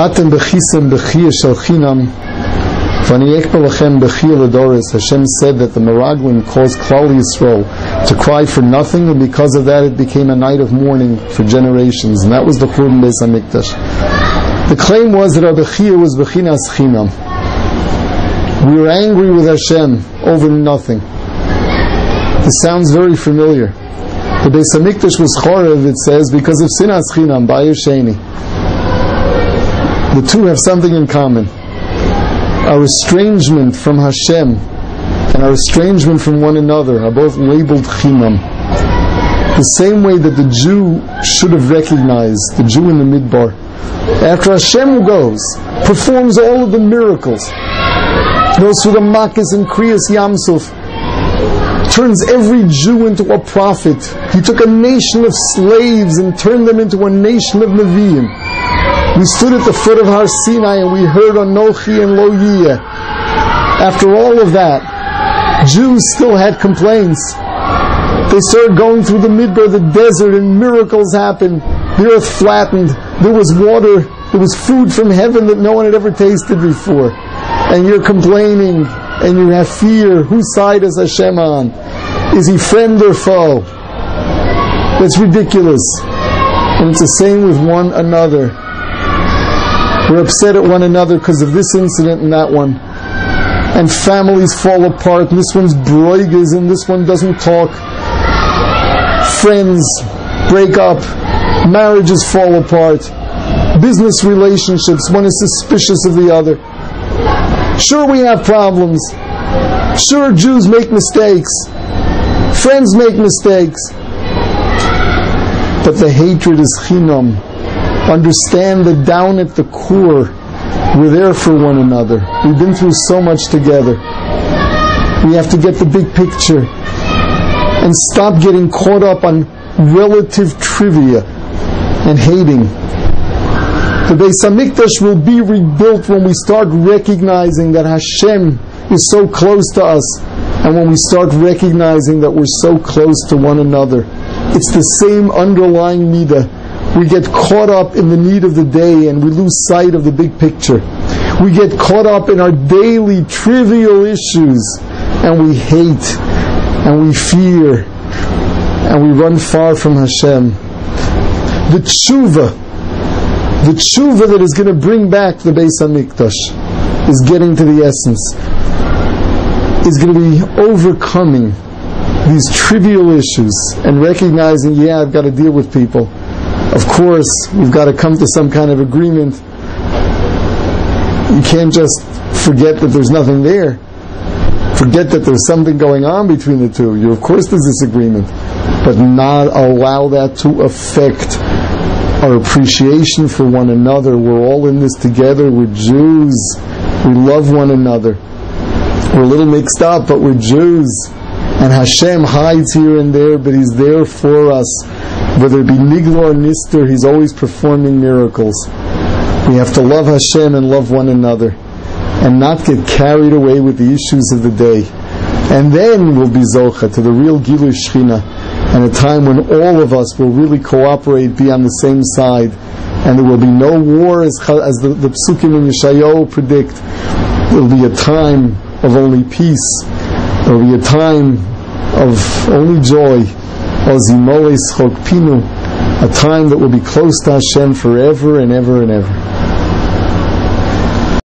Atem bechisem bechia shel chinam v'ani ekbel lachem bechia l'doros. Hashem said that the Meraglim caused Klal Yisrael to cry for nothing, and because of that it became a night of mourning for generations, and that was the Churban Beis HaMikdash. The claim was that our bechia was bechinas chinam. We were angry with Hashem over nothing. This sounds very familiar. The Beis HaMikdash was chorev, it says, because of sinas chinam, bayir sheni. The two have something in common. Our estrangement from Hashem and our estrangement from one another are both labeled chinam. The same way that the Jew should have recognized, the Jew in the Midbar, after Hashem goes, performs all of the miracles, goes through the Makkos and Kriyas Yamsuf, turns every Jew into a prophet. He took a nation of slaves and turned them into a nation of Nevi'im. We stood at the foot of Har Sinai and we heard Anochi and Lo Yiyeh. After all of that, Jews still had complaints. They started going through the Midbar, the desert, and miracles happened. The earth flattened. There was water. There was food from heaven that no one had ever tasted before. And you're complaining, and you have fear. Whose side is Hashem on? Is he friend or foe? That's ridiculous. And it's the same with one another. We're upset at one another because of this incident and that one. And families fall apart, and this one's broigas, and this one doesn't talk. Friends break up. Marriages fall apart. Business relationships, one is suspicious of the other. Sure, we have problems. Sure, Jews make mistakes. Friends make mistakes. But the hatred is chinam. Understand that down at the core, we're there for one another. We've been through so much together. We have to get the big picture and stop getting caught up on relative trivia and hating. The Beis HaMikdash will be rebuilt when we start recognizing that Hashem is so close to us, and when we start recognizing that we're so close to one another. It's the same underlying midah. We get caught up in the need of the day and we lose sight of the big picture. We get caught up in our daily trivial issues and we hate and we fear and we run far from Hashem. The tshuva that is going to bring back the Beis HaMikdash is getting to the essence, is going to be overcoming these trivial issues and recognizing, yeah, I've got to deal with people. Of course, we've got to come to some kind of agreement. You can't just forget that there's nothing there. Forget that there's something going on between the two. Of course there's disagreement, but not allow that to affect our appreciation for one another. We're all in this together. We're Jews. We love one another. We're a little mixed up, but we're Jews. And Hashem hides here and there, but He's there for us. Whether it be Nigla or Nister, He's always performing miracles. We have to love Hashem and love one another, and not get carried away with the issues of the day. And then we'll be Zocha to the real Gilui Shechina, and a time when all of us will really cooperate, be on the same side, and there will be no war, as the Psukim in Yeshayahu predict. There will be a time of only peace. There will be a time of only joy. A time that will be close to Hashem forever and ever and ever.